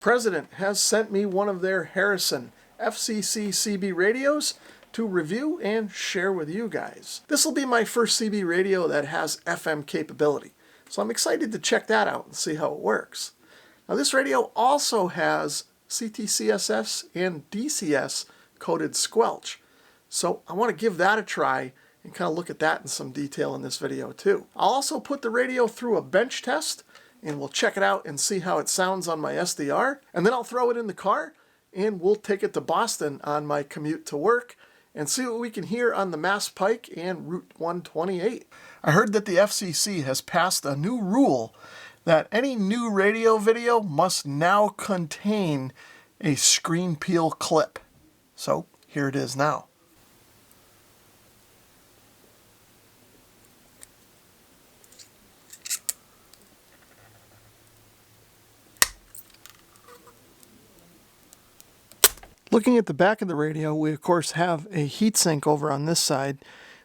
President has sent me one of their Harrison FCC CB radios to review and share with you guys. This will be my first CB radio that has FM capability, so I'm excited to check that out and see how it works. Now this radio also has CTCSS and DCS coded Squelch, so I want to give that a try and kind of look at that in some detail in this video too. I'll also put the radio through a bench test and we'll check it out and see how it sounds on my SDR, and then I'll throw it in the car and we'll take it to Boston on my commute to work and see what we can hear on the Mass Pike and Route 128. I heard that the FCC has passed a new rule that any new radio video must now contain a screen peel clip. So here it is now. Looking at the back of the radio, we of course have a heatsink over on this side.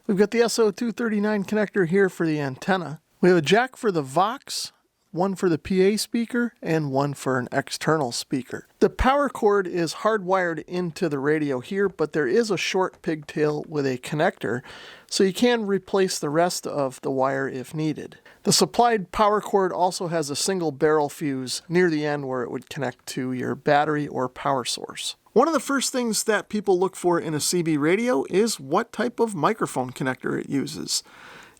We've got the SO239 connector here for the antenna. We have a jack for the Vox, one for the PA speaker, and one for an external speaker. The power cord is hardwired into the radio here, but there is a short pigtail with a connector, so you can replace the rest of the wire if needed. The supplied power cord also has a single barrel fuse near the end where it would connect to your battery or power source. One of the first things that people look for in a CB radio is what type of microphone connector it uses.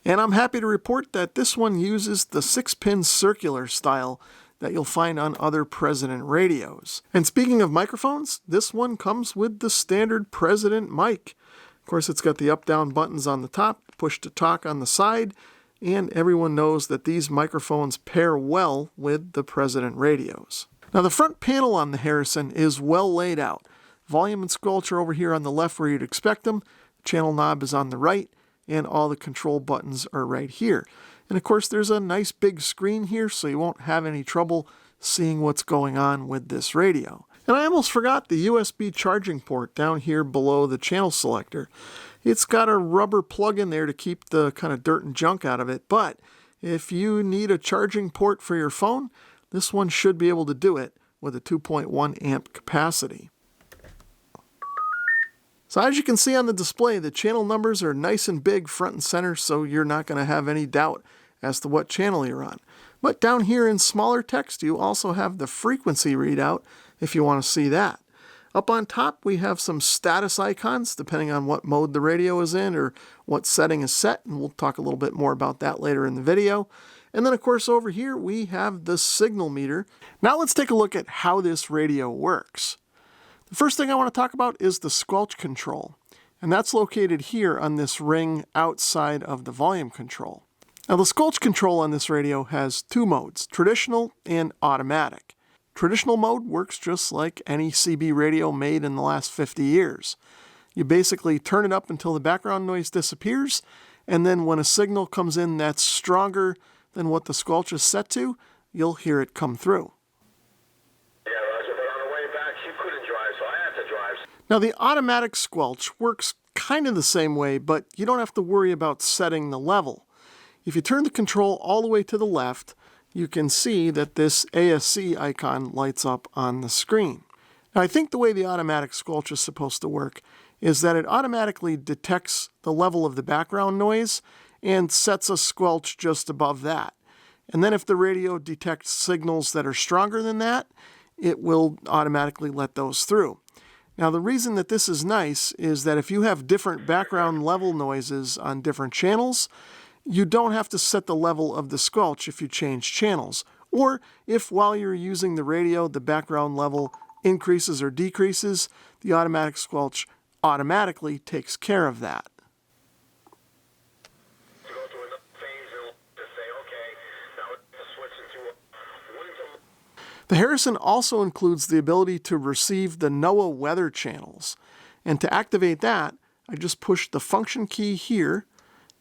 And I'm happy to report that this one uses the 6-pin circular style that you'll find on other President radios. And speaking of microphones, this one comes with the standard President mic. Of course, it's got the up-down buttons on the top, push to talk on the side, and everyone knows that these microphones pair well with the President radios. Now the front panel on the Harrison is well laid out. Volume and squelch are over here on the left where you'd expect them. Channel knob is on the right, and all the control buttons are right here. And of course there's a nice big screen here, so you won't have any trouble seeing what's going on with this radio. And I almost forgot the USB charging port down here below the channel selector. It's got a rubber plug in there to keep the kind of dirt and junk out of it, but if you need a charging port for your phone, this one should be able to do it with a 2.1 amp capacity. So as you can see on the display, the channel numbers are nice and big front and center, so you're not going to have any doubt as to what channel you're on. But down here in smaller text, you also have the frequency readout if you want to see that. Up on top, we have some status icons depending on what mode the radio is in or what setting is set, and we'll talk a little bit more about that later in the video. And then of course over here we have the signal meter. Now let's take a look at how this radio works. The first thing I want to talk about is the squelch control, and that's located here on this ring outside of the volume control. Now the squelch control on this radio has two modes, traditional and automatic. Traditional mode works just like any CB radio made in the last 50 years. You basically turn it up until the background noise disappears, and then when a signal comes in that's stronger than what the squelch is set to, you'll hear it come through. Yeah, Roger, but on the way back, she couldn't drive, so I had to drive. Now the automatic squelch works kind of the same way, but you don't have to worry about setting the level. If you turn the control all the way to the left, you can see that this ASC icon lights up on the screen. Now I think the way the automatic squelch is supposed to work is that it automatically detects the level of the background noise and sets a squelch just above that. And then if the radio detects signals that are stronger than that, it will automatically let those through. Now the reason that this is nice is that if you have different background level noises on different channels, you don't have to set the level of the squelch if you change channels. Or if while you're using the radio, the background level increases or decreases, the automatic squelch automatically takes care of that. The Harrison also includes the ability to receive the NOAA weather channels. And to activate that, I just push the function key here.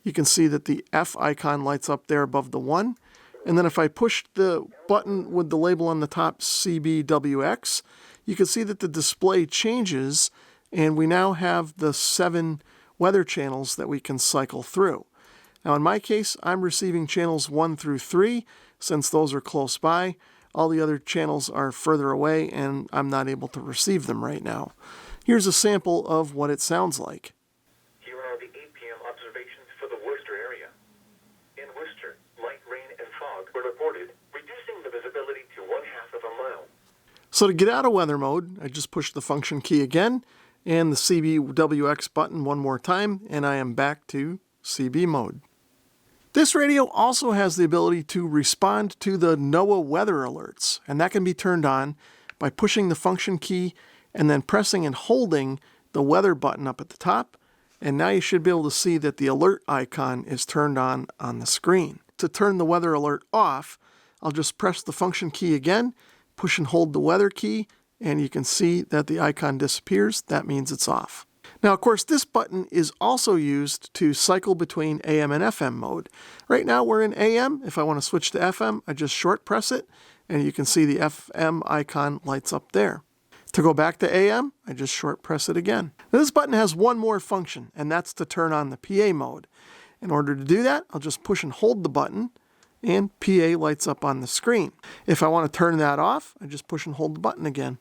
You can see that the F icon lights up there above the 1. And then if I push the button with the label on the top, CBWX, you can see that the display changes, and we now have the 7 weather channels that we can cycle through. Now in my case, I'm receiving channels 1 through 3, since those are close by. All the other channels are further away and I'm not able to receive them right now. Here's a sample of what it sounds like. Here are the 8 p.m. observations for the Worcester area. In Worcester, light rain and fog were reported, reducing the visibility to 1/2 of a mile. So to get out of weather mode, I just push the function key again and the CBWX button one more time, and I am back to CB mode. This radio also has the ability to respond to the NOAA weather alerts, and that can be turned on by pushing the function key and then pressing and holding the weather button up at the top, and now you should be able to see that the alert icon is turned on the screen. To turn the weather alert off, I'll just press the function key again, push and hold the weather key, and you can see that the icon disappears. That means it's off. Now, of course, this button is also used to cycle between AM and FM mode. Right now we're in AM. If I want to switch to FM, I just short press it, and you can see the FM icon lights up there. To go back to AM, I just short press it again. Now, this button has one more function, and that's to turn on the PA mode. In order to do that, I'll just push and hold the button, and PA lights up on the screen. If I want to turn that off, I just push and hold the button again.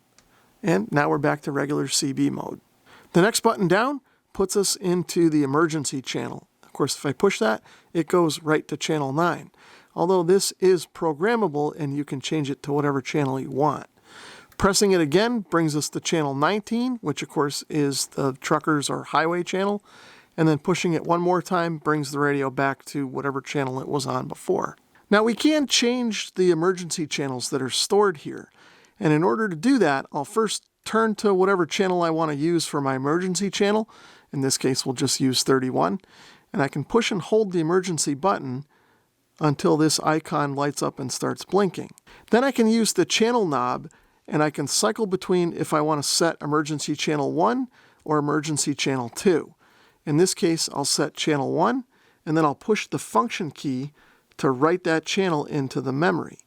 And now we're back to regular CB mode. The next button down puts us into the emergency channel. Of course, if I push that, it goes right to channel 9. Although this is programmable and you can change it to whatever channel you want. Pressing it again brings us to channel 19, which of course is the truckers or highway channel. And then pushing it one more time brings the radio back to whatever channel it was on before. Now we can change the emergency channels that are stored here. And in order to do that, I'll first turn to whatever channel I want to use for my emergency channel. In this case, we'll just use 31. And I can push and hold the emergency button until this icon lights up and starts blinking. Then I can use the channel knob and I can cycle between if I want to set emergency channel 1 or emergency channel 2. In this case, I'll set channel 1 and then I'll push the function key to write that channel into the memory.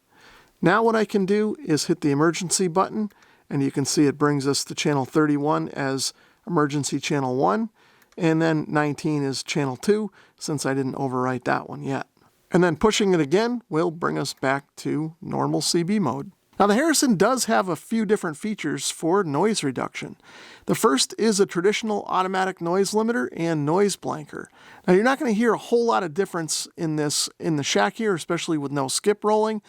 Now what I can do is hit the emergency button, and you can see it brings us to channel 31 as emergency channel 1, and then 19 is channel 2, since I didn't overwrite that one yet. And then pushing it again will bring us back to normal CB mode. Now the Harrison does have a few different features for noise reduction. The first is a traditional automatic noise limiter and noise blanker. Now you're not going to hear a whole lot of difference in this in the shack here, especially with no skip rolling.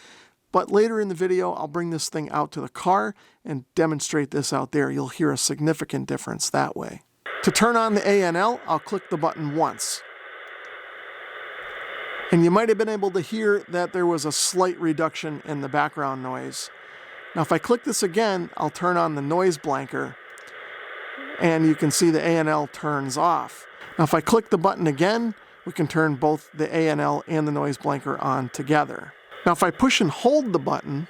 But later in the video, I'll bring this thing out to the car and demonstrate this out there. You'll hear a significant difference that way. To turn on the ANL, I'll click the button once. And you might have been able to hear that there was a slight reduction in the background noise. Now if I click this again, I'll turn on the noise blanker, and you can see the ANL turns off. Now if I click the button again, we can turn both the ANL and the noise blanker on together. Now if I push and hold the button,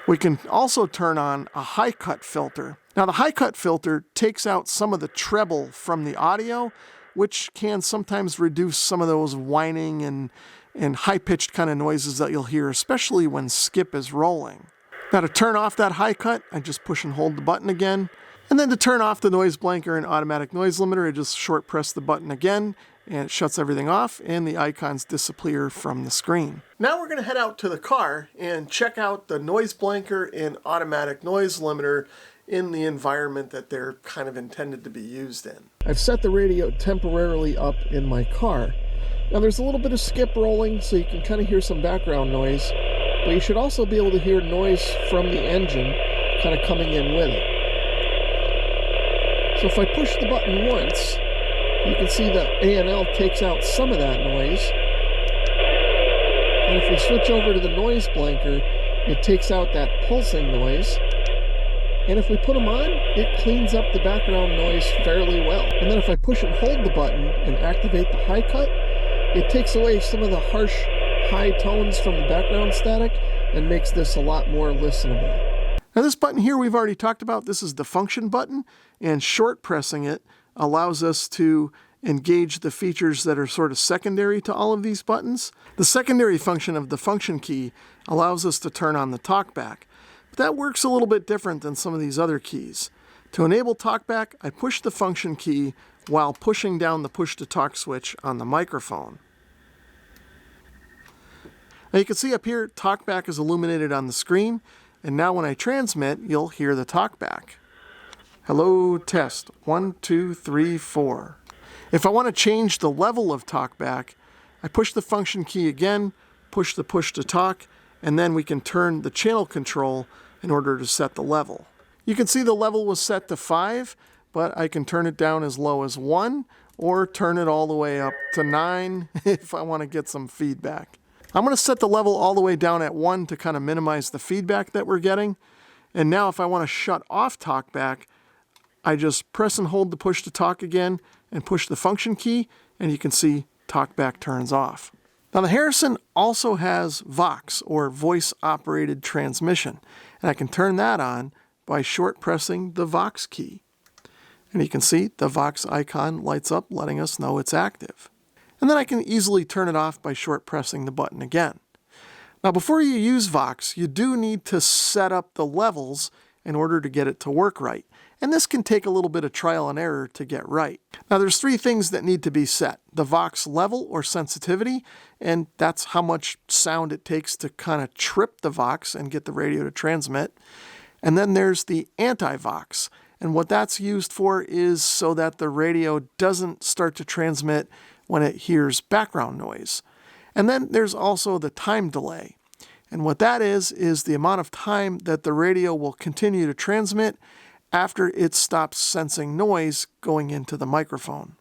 we can also turn on a high cut filter. Now the high cut filter takes out some of the treble from the audio, which can sometimes reduce some of those whining and high-pitched kind of noises that you'll hear, especially when skip is rolling. Now to turn off that high cut, I just push and hold the button again. And then to turn off the noise blanker and automatic noise limiter, I just short press the button again, and it shuts everything off, and the icons disappear from the screen. Now we're going to head out to the car and check out the noise blanker and automatic noise limiter in the environment that they're kind of intended to be used in. I've set the radio temporarily up in my car. Now there's a little bit of skip rolling, so you can kind of hear some background noise, but you should also be able to hear noise from the engine kind of coming in with it. So if I push the button once, you can see the ANL takes out some of that noise. And if we switch over to the noise blanker, it takes out that pulsing noise. And if we put them on, it cleans up the background noise fairly well. And then if I push and hold the button and activate the high cut, it takes away some of the harsh high tones from the background static and makes this a lot more listenable. Now this button here we've already talked about. This is the function button, and short pressing it allows us to engage the features that are sort of secondary to all of these buttons. The secondary function of the function key allows us to turn on the Talkback. But that works a little bit different than some of these other keys. To enable Talkback, I push the function key while pushing down the push to talk switch on the microphone. Now you can see up here, Talkback is illuminated on the screen, and now when I transmit, you'll hear the Talkback. Hello, test, 1, 2, 3, 4. If I want to change the level of Talkback, I push the function key again, push the push to talk, and then we can turn the channel control in order to set the level. You can see the level was set to 5, but I can turn it down as low as 1, or turn it all the way up to 9 if I want to get some feedback. I'm going to set the level all the way down at 1 to kind of minimize the feedback that we're getting. And now if I want to shut off Talkback, I just press and hold the push to talk again and push the function key, and you can see Talkback turns off. Now the Harrison also has Vox, or voice operated transmission, and I can turn that on by short pressing the Vox key. And you can see the Vox icon lights up, letting us know it's active. And then I can easily turn it off by short pressing the button again. Now before you use Vox, you do need to set up the levels in order to get it to work right. And this can take a little bit of trial and error to get right. Now there's 3 things that need to be set. The Vox level or sensitivity, and that's how much sound it takes to kind of trip the Vox and get the radio to transmit. And then there's the anti-Vox. And what that's used for is so that the radio doesn't start to transmit when it hears background noise. And then there's also the time delay. And what that is the amount of time that the radio will continue to transmit after it stops sensing noise going into the microphone.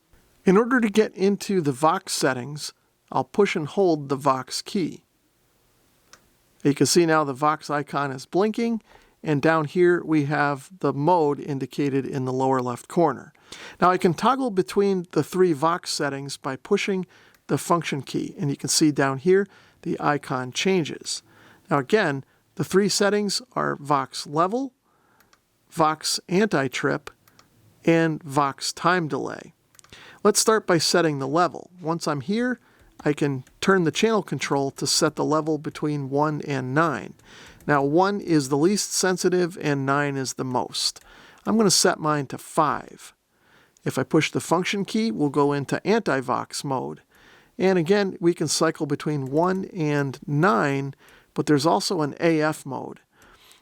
In order to get into the Vox settings, I'll push and hold the Vox key. You can see now the Vox icon is blinking, and down here we have the mode indicated in the lower left corner. Now I can toggle between the 3 Vox settings by pushing the function key, and you can see down here the icon changes. Now again, the 3 settings are Vox level, Vox anti-trip, and Vox time delay. Let's start by setting the level. Once I'm here, I can turn the channel control to set the level between 1 and 9. Now 1 is the least sensitive and 9 is the most. I'm going to set mine to 5. If I push the function key, we'll go into anti-Vox mode. And again, we can cycle between 1 and 9, but there's also an AF mode.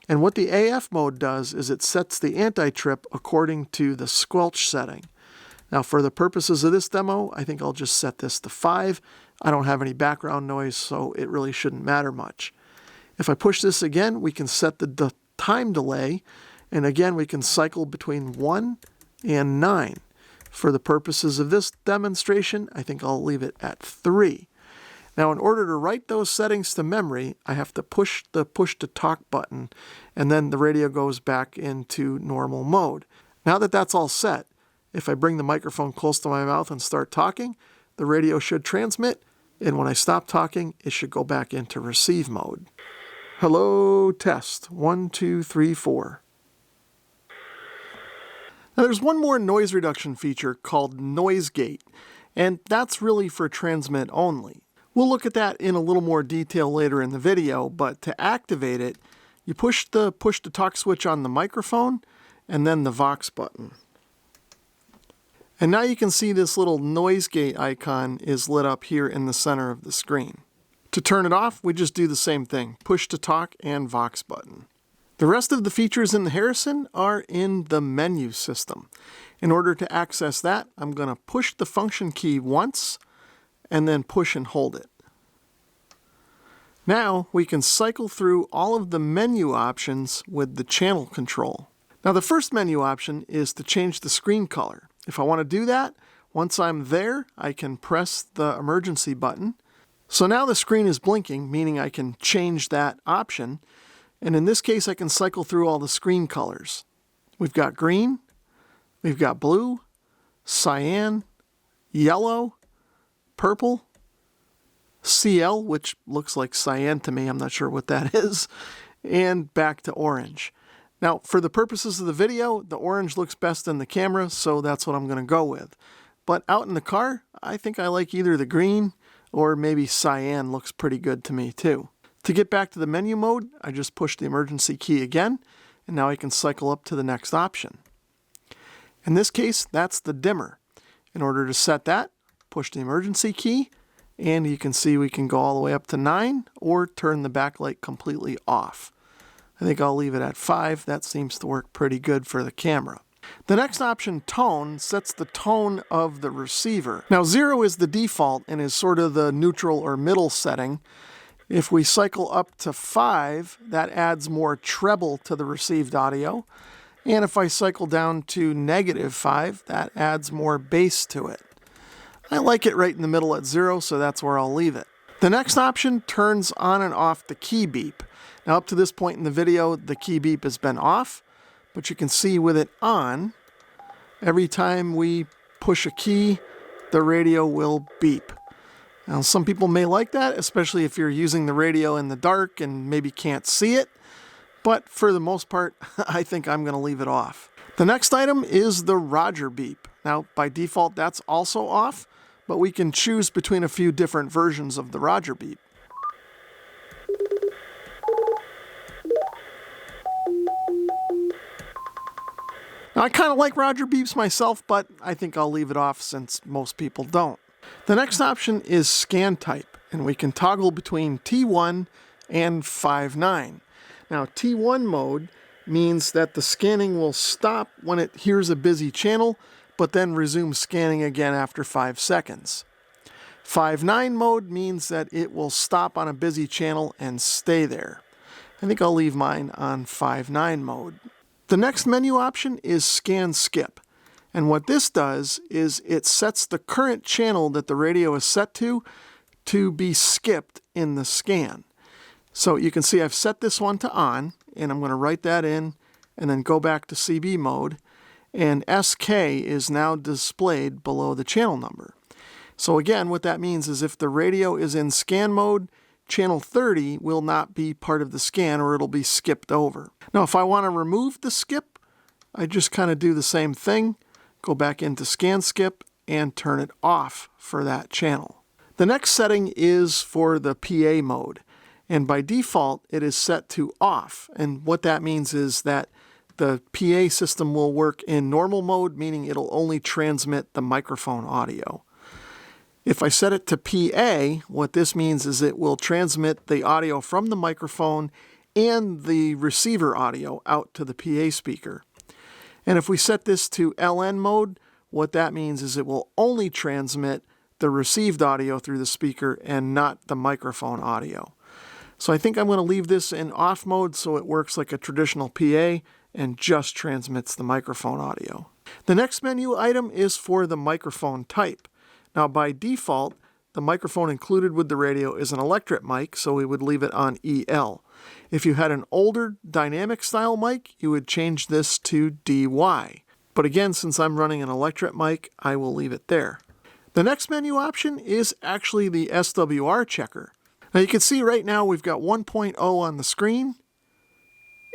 And what the AF mode does is it sets the anti-trip according to the Squelch setting. Now for the purposes of this demo, I think I'll just set this to 5. I don't have any background noise, so it really shouldn't matter much. If I push this again, we can set the time delay, and again we can cycle between 1 and 9. For the purposes of this demonstration, I think I'll leave it at 3. Now in order to write those settings to memory, I have to push the push to talk button, and then the radio goes back into normal mode. Now that that's all set, if I bring the microphone close to my mouth and start talking, the radio should transmit, and when I stop talking, it should go back into receive mode. Hello, test, 1, 2, 3, 4. Now there's one more noise reduction feature called Noise Gate, and that's really for transmit only. We'll look at that in a little more detail later in the video, but to activate it, you push the push to talk switch on the microphone and then the Vox button. And now you can see this little noise gate icon is lit up here in the center of the screen. To turn it off, we just do the same thing, push to talk and Vox button. The rest of the features in the Harrison are in the menu system. In order to access that, I'm going to push the function key once and then push and hold it. Now we can cycle through all of the menu options with the channel control. Now the first menu option is to change the screen color. If I want to do that, once I'm there, I can press the emergency button. So now the screen is blinking, meaning I can change that option. And in this case, I can cycle through all the screen colors. We've got green, we've got blue, cyan, yellow, purple, CL, which looks like cyan to me, I'm not sure what that is, and back to orange. Now, for the purposes of the video, the orange looks best in the camera, so that's what I'm going to go with. But out in the car, I think I like either the green or maybe cyan looks pretty good to me too. To get back to the menu mode, I just push the emergency key again, and now I can cycle up to the next option. In this case, that's the dimmer. In order to set that, push the emergency key, And you can see we can go all the way up to 9 or turn the backlight completely off. I think I'll leave it at 5. That seems to work pretty good for the camera. The next option, tone, sets the tone of the receiver. Now 0 is the default and is sort of the neutral or middle setting. If we cycle up to 5, that adds more treble to the received audio. And if I cycle down to -5, that adds more bass to it. I like it right in the middle at 0, so that's where I'll leave it. The next option turns on and off the key beep. Now up to this point in the video, the key beep has been off, but you can see with it on, every time we push a key, the radio will beep. Now some people may like that, especially if you're using the radio in the dark and maybe can't see it, but for the most part, I think I'm going to leave it off. The next item is the Roger beep. Now by default, that's also off, but we can choose between a few different versions of the Roger beep. Now, I kind of like Roger beeps myself, but I think I'll leave it off since most people don't. The next option is scan type, and we can toggle between T1 and 5.9. Now, T1 mode means that the scanning will stop when it hears a busy channel, but then resume scanning again after 5 seconds. 5.9 mode means that it will stop on a busy channel and stay there. I think I'll leave mine on 5.9 mode. The next menu option is scan skip. And what this does is it sets the current channel that the radio is set to be skipped in the scan. So you can see I've set this one to on, and I'm going to write that in and then go back to CB mode. And SK is now displayed below the channel number. So again, what that means is if the radio is in scan mode, channel 30 will not be part of the scan, or it'll be skipped over. Now, if I want to remove the skip, I just kind of do the same thing, go back into scan skip and turn it off for that channel. The next setting is for the PA mode. And by default, it is set to off. And what that means is that the PA system will work in normal mode, meaning it'll only transmit the microphone audio. If I set it to PA, what this means is it will transmit the audio from the microphone and the receiver audio out to the PA speaker. And if we set this to LN mode, what that means is it will only transmit the received audio through the speaker and not the microphone audio. So I think I'm going to leave this in off mode so it works like a traditional PA and just transmits the microphone audio. The next menu item is for the microphone type. Now by default, the microphone included with the radio is an electret mic, so we would leave it on EL. If you had an older dynamic style mic, you would change this to DY. But again, since I'm running an electret mic, I will leave it there. The next menu option is actually the SWR checker. Now you can see right now we've got 1.0 on the screen,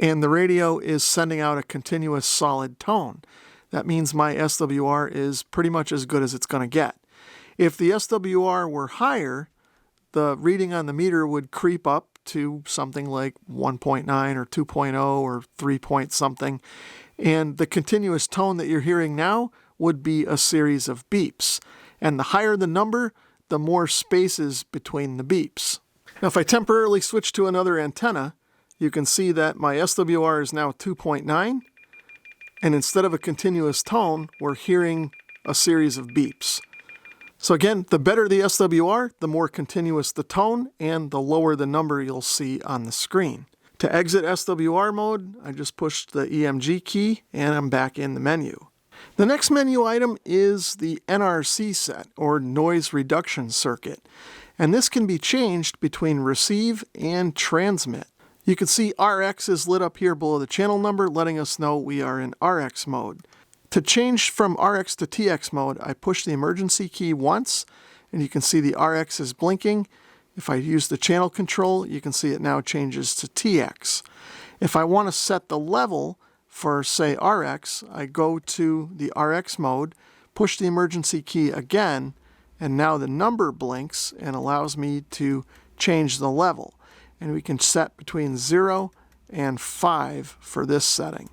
and the radio is sending out a continuous solid tone. That means my SWR is pretty much as good as it's going to get. If the SWR were higher, the reading on the meter would creep up to something like 1.9 or 2.0 or 3 point something, and the continuous tone that you're hearing now would be a series of beeps. And the higher the number, the more spaces between the beeps. Now if I temporarily switch to another antenna, you can see that my SWR is now 2.9, and instead of a continuous tone, we're hearing a series of beeps. So again, the better the SWR, the more continuous the tone, and the lower the number you'll see on the screen. To exit SWR mode, I just pushed the EMG key, and I'm back in the menu. The next menu item is the NRC set, or noise reduction circuit. And this can be changed between receive and transmit. You can see RX is lit up here below the channel number, letting us know we are in RX mode. To change from RX to TX mode, I push the emergency key once, and you can see the RX is blinking. If I use the channel control, you can see it now changes to TX. If I want to set the level for, say, RX, I go to the RX mode, push the emergency key again, and now the number blinks and allows me to change the level. And we can set between 0 and 5 for this setting.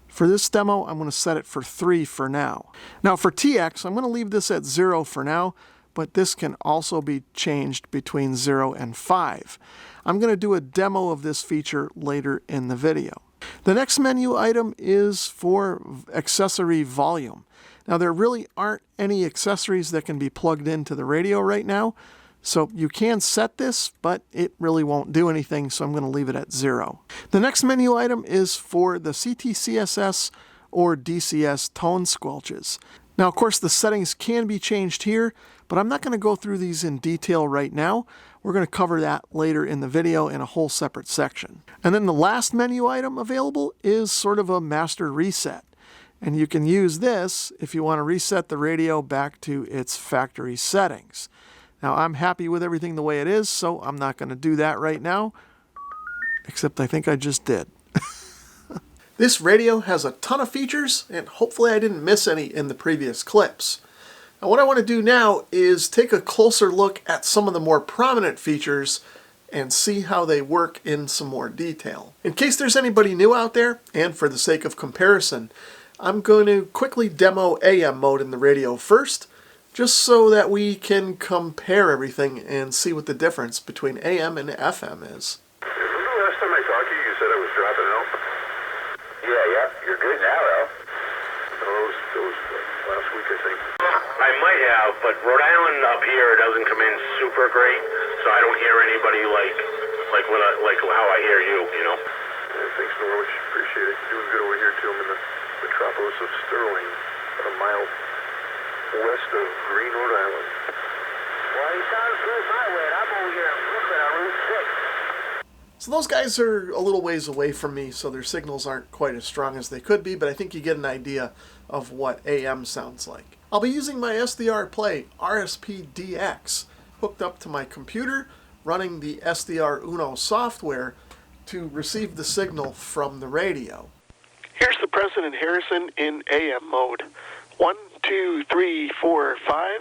For this demo, I'm going to set it for 3 for now. Now for TX, I'm going to leave this at 0 for now, but this can also be changed between 0 and 5. I'm going to do a demo of this feature later in the video. The next menu item is for accessory volume. Now, there really aren't any accessories that can be plugged into the radio right now, so you can set this, but it really won't do anything, so I'm going to leave it at 0. The next menu item is for the CTCSS or DCS tone squelches. Now, of course, the settings can be changed here, but I'm not going to go through these in detail right now. We're going to cover that later in the video in a whole separate section. And then the last menu item available is sort of a master reset. And you can use this if you want to reset the radio back to its factory settings. Now, I'm happy with everything the way it is, so I'm not going to do that right now, except I think I just did. This radio has a ton of features, and hopefully I didn't miss any in the previous clips. Now, what I want to do now is take a closer look at some of the more prominent features and see how they work in some more detail. In case there's anybody new out there, and for the sake of comparison, I'm going to quickly demo AM mode in the radio first, just so that we can compare everything and see what the difference between AM and FM is. Remember last time I talked to you, you said I was dropping out? Yeah, you're good now, Al. That was last week, I think. I might have, but Rhode Island up here doesn't come in super great, so I don't hear anybody like how I hear you, you know? Yeah, thanks, Norwich. Appreciate it. You're doing good over here, too. I'm in the metropolis of Sterling, about a mile west of Green, Rhode Island. Well, he sounds good my way. I'm over here in Brooklyn on Route 6. So those guys are a little ways away from me, so their signals aren't quite as strong as they could be, but I think you get an idea of what AM sounds like. I'll be using my SDR Play RSP-DX hooked up to my computer, running the SDR Uno software to receive the signal from the radio. Here's the President Harrison in AM mode. 1, 2, 3, 4, 5,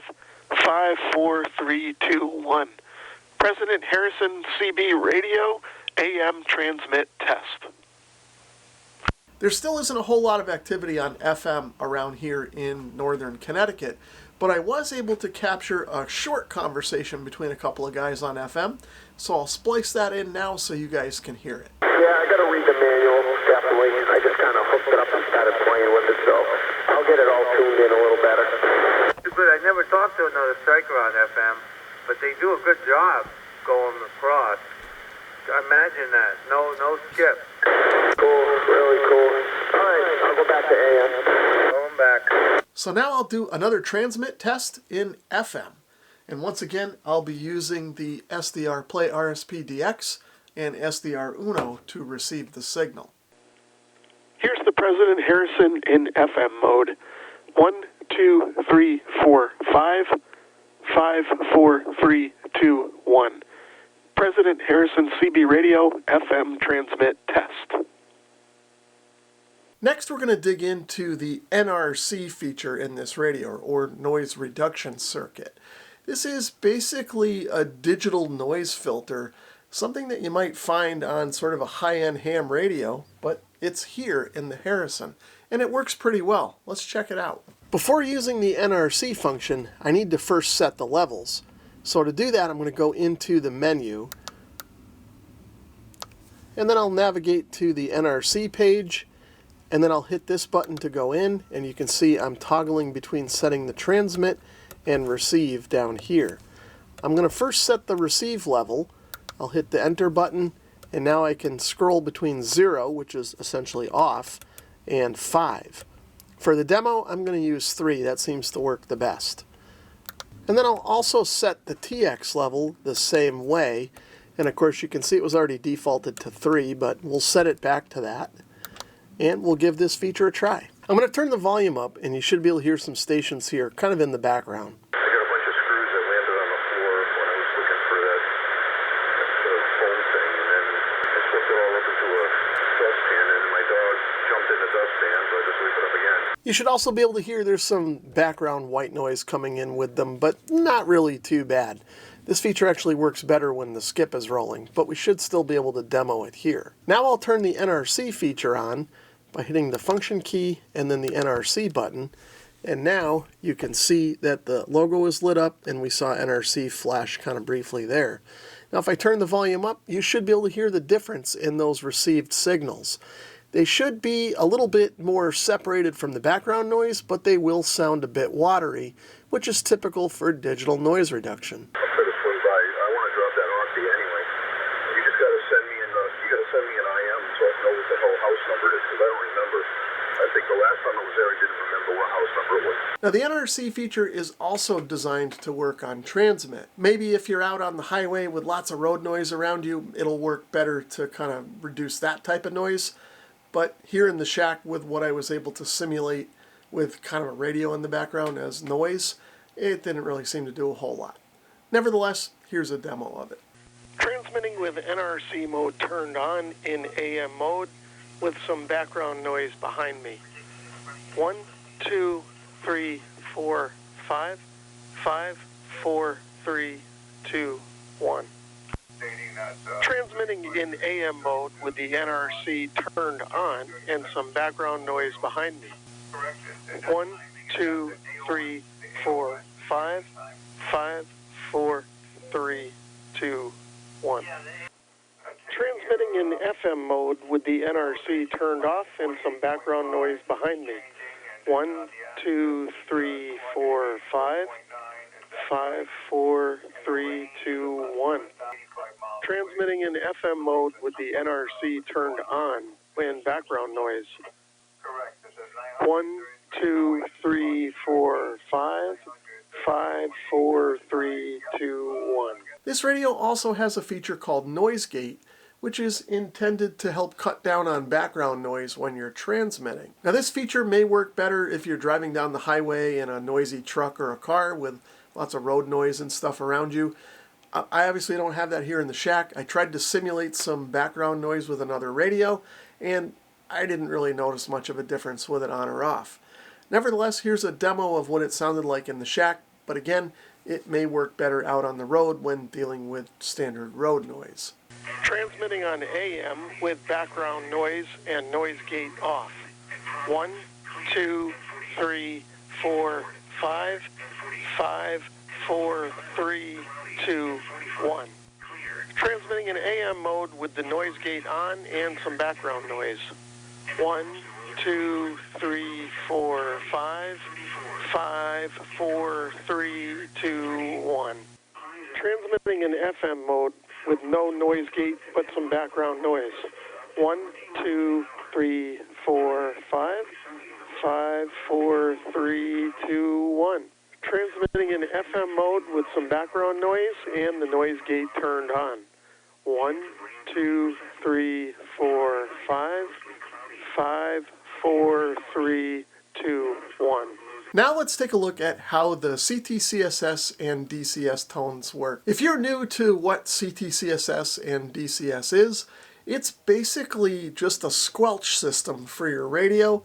5, 4, 3, 2, 1. President Harrison CB radio, AM transmit test. There still isn't a whole lot of activity on FM around here in northern Connecticut, but I was able to capture a short conversation between a couple of guys on FM, so I'll splice that in now so you guys can hear it. Yeah, I got to read the manual, definitely. I just kind of hooked it up and started playing with it, so I'll get it all tuned in a little better. Good. I never talked to another striker on FM, but they do a good job going across. Imagine that. No skip. Cool, really cool. All right, I'll go back to AM. Going back. So now I'll do another transmit test in FM. And once again, I'll be using the SDR Play RSP-DX and SDR Uno to receive the signal. Here's the President Harrison in FM mode. 1, 2, 3, 4, 5, 5, 4, 3, 2, 1. President Harrison CB radio, FM transmit test. Next, we're going to dig into the NRC feature in this radio, or noise reduction circuit. This is basically a digital noise filter, something that you might find on sort of a high-end ham radio, but it's here in the Harrison, and it works pretty well. Let's check it out. Before using the NRC function, I need to first set the levels. So to do that, I'm going to go into the menu, and then I'll navigate to the NRC page, and then I'll hit this button to go in, and you can see I'm toggling between setting the transmit and receive down here. I'm going to first set the receive level. I'll hit the enter button, and now I can scroll between 0, which is essentially off, and 5. For the demo, I'm going to use 3. That seems to work the best. And then I'll also set the TX level the same way. And of course you can see it was already defaulted to 3, but we'll set it back to that. And we'll give this feature a try. I'm going to turn the volume up, and you should be able to hear some stations here kind of in the background. I got a bunch of screws that landed on the floor when I was looking for that foam thing, and then I swept it all up into a dustpan, and my dog jumped in the dustpan, so I just sweep it up again. You should also be able to hear there's some background white noise coming in with them, but not really too bad. This feature actually works better when the skip is rolling, but we should still be able to demo it here. Now I'll turn the NRC feature on by hitting the function key and then the NRC button, And now you can see that the logo is lit up and we saw NRC flash kind of briefly there. Now if I turn the volume up, you should be able to hear the difference in those received signals. They should be a little bit more separated from the background noise, but they will sound a bit watery, which is typical for digital noise reduction. I'll try to swing by. I want to drop that off to you anyway. You just got to send me an IM so I know what the hell house number it is, because I don't remember. I think the last time I was there, I didn't remember what house number it was. Now the NRC feature is also designed to work on transmit. Maybe if you're out on the highway with lots of road noise around you, it'll work better to kind of reduce that type of noise. But here in the shack, with what I was able to simulate with kind of a radio in the background as noise, it didn't really seem to do a whole lot. Nevertheless, here's a demo of it. Transmitting with NRC mode turned on in AM mode with some background noise behind me. 1, 2, 3, 4, 5, 5, 4, 3, 2, 1. Transmitting in AM mode with the NRC turned on and some background noise behind me. 1, 2, 3, 4, 5, 5, 4, 3, 2, 1. Transmitting in FM mode with the NRC turned off and some background noise behind me. 1, 2, 3, 4, 5, 5, 4, 3, 2, 1. Transmitting in FM mode with the NRC turned on and background noise. 1, 2, 3, 4, 5, 5, 4, 3, 2, 1. This radio also has a feature called Noise Gate, which is intended to help cut down on background noise when you're transmitting. Now this feature may work better if you're driving down the highway in a noisy truck or a car with lots of road noise and stuff around you. I obviously don't have that here in the shack. I tried to simulate some background noise with another radio, and I didn't really notice much of a difference with it on or off. Nevertheless, here's a demo of what it sounded like in the shack, but again, it may work better out on the road when dealing with standard road noise. Transmitting on AM with background noise and noise gate off. 1, 2, 3, 4, 5, 5, 4, 3, 2, 1. Transmitting in AM mode with the noise gate on and some background noise. 1, 2, 3, 4, 5, 5, 4, 3, 2, 1. Transmitting in FM mode with no noise gate but some background noise. 1, 2, 3, 4, 5, 5, 4, 3, 2, 1. Transmitting in FM mode with some background noise and the noise gate turned on. 1, 2, 3, 4, 5, 5, 4, 3, 2, 1. Now let's take a look at how the CTCSS and DCS tones work. If you're new to what CTCSS and DCS is, it's basically just a squelch system for your radio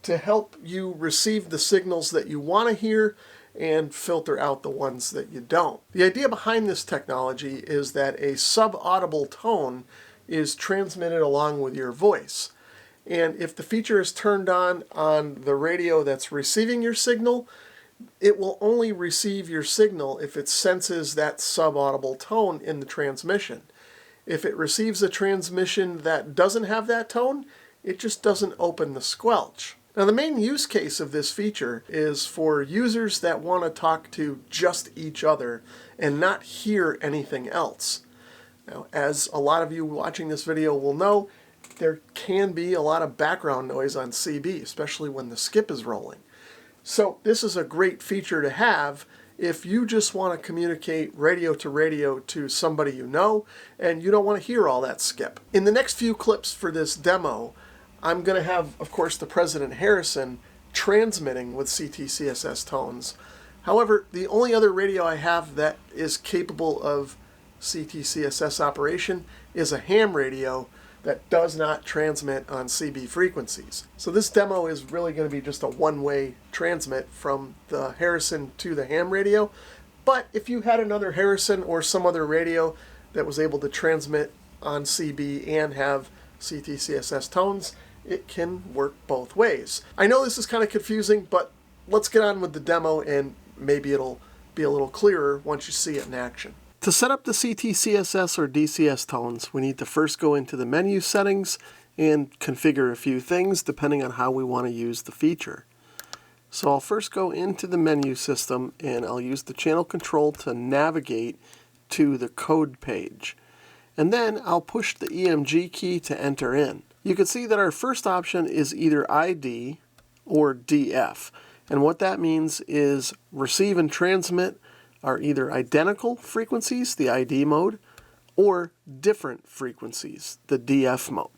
to help you receive the signals that you want to hear and filter out the ones that you don't. The idea behind this technology is that a sub-audible tone is transmitted along with your voice. And if the feature is turned on the radio that's receiving your signal, it will only receive your signal if it senses that sub-audible tone in the transmission. If it receives a transmission that doesn't have that tone, it just doesn't open the squelch. Now the main use case of this feature is for users that want to talk to just each other and not hear anything else. Now, as a lot of you watching this video will know, there can be a lot of background noise on CB, especially when the skip is rolling. So this is a great feature to have if you just want to communicate radio to somebody you know and you don't want to hear all that skip. In the next few clips for this demo, I'm going to have, of course, the President Harrison transmitting with CTCSS tones. However, the only other radio I have that is capable of CTCSS operation is a ham radio that does not transmit on CB frequencies. So this demo is really going to be just a one-way transmit from the Harrison to the ham radio. But if you had another Harrison or some other radio that was able to transmit on CB and have CTCSS tones, it can work both ways. I know this is kind of confusing, but let's get on with the demo, and maybe it'll be a little clearer once you see it in action. To set up the CTCSS or DCS tones, we need to first go into the menu settings and configure a few things depending on how we want to use the feature. So I'll first go into the menu system, and I'll use the channel control to navigate to the code page. And then I'll push the EMG key to enter in. You can see that our first option is either ID or DF. And what that means is receive and transmit are either identical frequencies, the ID mode, or different frequencies, the DF mode.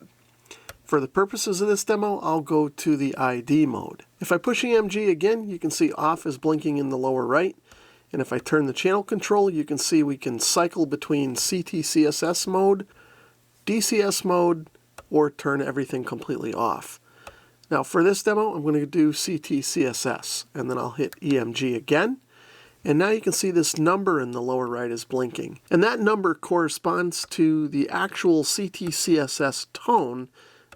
For the purposes of this demo, I'll go to the ID mode. If I push EMG again, you can see off is blinking in the lower right. And if I turn the channel control, you can see we can cycle between CTCSS mode, DCS mode, or turn everything completely off. Now for this demo, I'm going to do CTCSS, and then I'll hit EMG again. And now you can see this number in the lower right is blinking. And that number corresponds to the actual CTCSS tone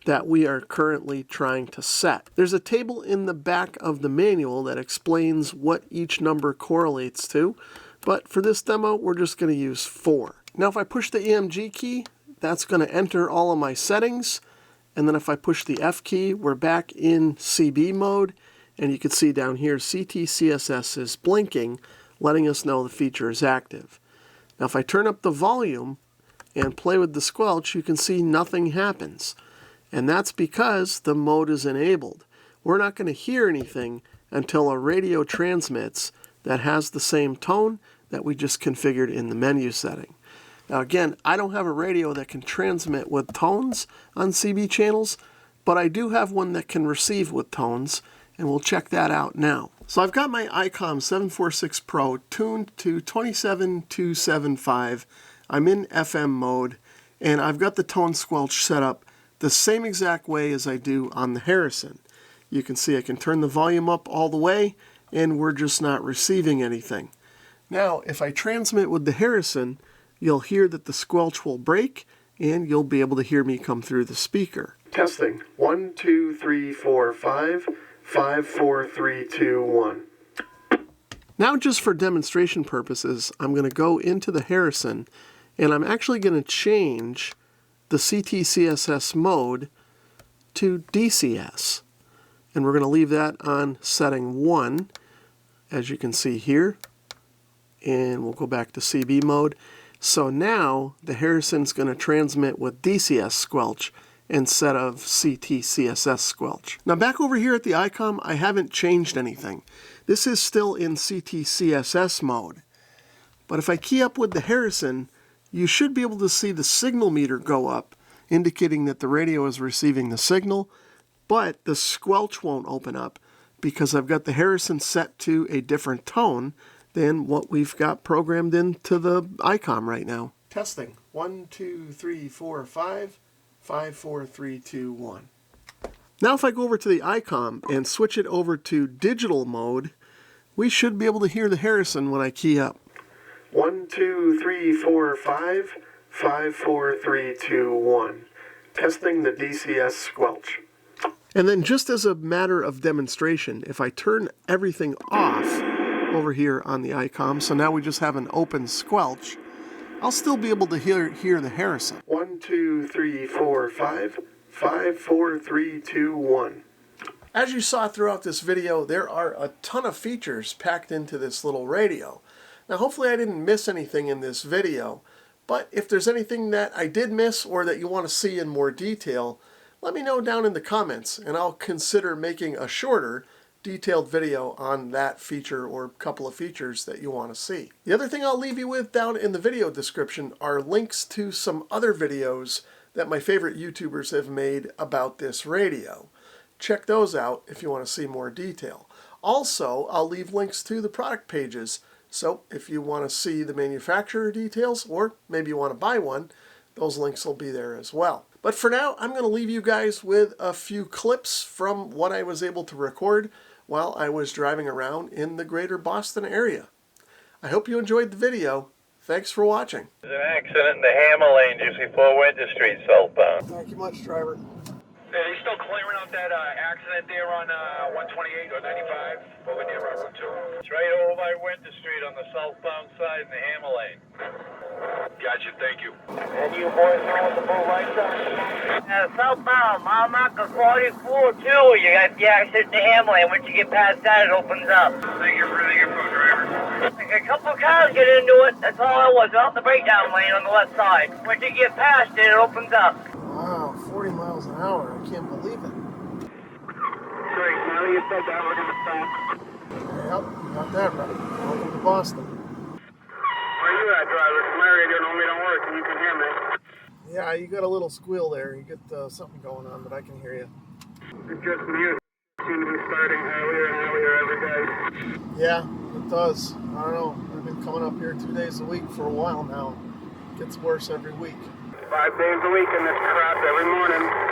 that we are currently trying to set. There's a table in the back of the manual that explains what each number correlates to, but for this demo, we're just going to use 4. Now if I push the EMG key, that's going to enter all of my settings, and then if I push the F key, we're back in CB mode, and you can see down here CTCSS is blinking, letting us know the feature is active. Now if I turn up the volume and play with the squelch, you can see nothing happens. And that's because the mode is enabled. We're not going to hear anything until a radio transmits that has the same tone that we just configured in the menu setting. Now again, I don't have a radio that can transmit with tones on CB channels, but I do have one that can receive with tones, and we'll check that out now. So I've got my ICOM 746 Pro tuned to 27275. I'm in FM mode, and I've got the tone squelch set up the same exact way as I do on the Harrison. You can see I can turn the volume up all the way, and we're just not receiving anything. Now, if I transmit with the Harrison, you'll hear that the squelch will break, and you'll be able to hear me come through the speaker. Testing. 1, 2, 3, 4, 5, 5, 4, 3, 2, 1. Now, just for demonstration purposes, I'm going to go into the Harrison, and I'm actually going to change the CTCSS mode to DCS. And we're going to leave that on setting 1, as you can see here. And we'll go back to CB mode. So now the Harrison's going to transmit with DCS squelch instead of CTCSS squelch. Now back over here at the ICOM, I haven't changed anything. This is still in CTCSS mode. But if I key up with the Harrison, you should be able to see the signal meter go up, indicating that the radio is receiving the signal, but the squelch won't open up because I've got the Harrison set to a different tone than what we've got programmed into the ICOM right now. Testing. 1, 2, 3, 4, 5, 5, 4, 3, 2, 1. Now if I go over to the ICOM and switch it over to digital mode, we should be able to hear the Harrison when I key up. 1, 2, 3, 4, 5, 5, 4, 3, 2, 1. Testing the DCS squelch. And then just as a matter of demonstration, if I turn everything off over here on the ICOM, so now we just have an open squelch, I'll still be able to hear the Harrison. 1, 2, 3, 4, 5, 5, 4, 3, 2, 1. As you saw throughout this video, there are a ton of features packed into this little radio. Now hopefully I didn't miss anything in this video, but if there's anything that I did miss or that you want to see in more detail, let me know down in the comments and I'll consider making a shorter, detailed video on that feature or a couple of features that you want to see. The other thing I'll leave you with down in the video description are links to some other videos that my favorite YouTubers have made about this radio. Check those out if you want to see more detail. Also, I'll leave links to the product pages. So if you want to see the manufacturer details, or maybe you want to buy one, those links will be there as well. But for now, I'm going to leave you guys with a few clips from what I was able to record while I was driving around in the greater Boston area. I hope you enjoyed the video. Thanks for watching. There's an accident in the Hammer lane just before Winter Street southbound. Thank you much, driver. Are they still clearing up that accident there on 128 or 95 over near Route 2? It's right over by Winter Street on the southbound side in the Hammer Lane. Gotcha, thank you. And you boys know what the blue lights are? Southbound, mile marker 44-2. You got the accident in the Hammer Lane. Once you get past that, it opens up. Thank you for the info, driver. A couple of cars get into it. That's all it was. Out in the breakdown lane on the left side. Once you get past it, it opens up. Wow, 40 miles an hour. I can't believe it. Great, now that you said that, we're going to stop. Yep, you got that right. Welcome to Boston. Where you at, driver? My radio normally don't work, and you can hear me. Yeah, you got a little squeal there. You got something going on, but I can hear you. It's just music. Seems to be starting earlier and earlier every day. Yeah, it does. I don't know. I've been coming up here 2 days a week for a while now. It gets worse every week. 5 days a week in this crap every morning.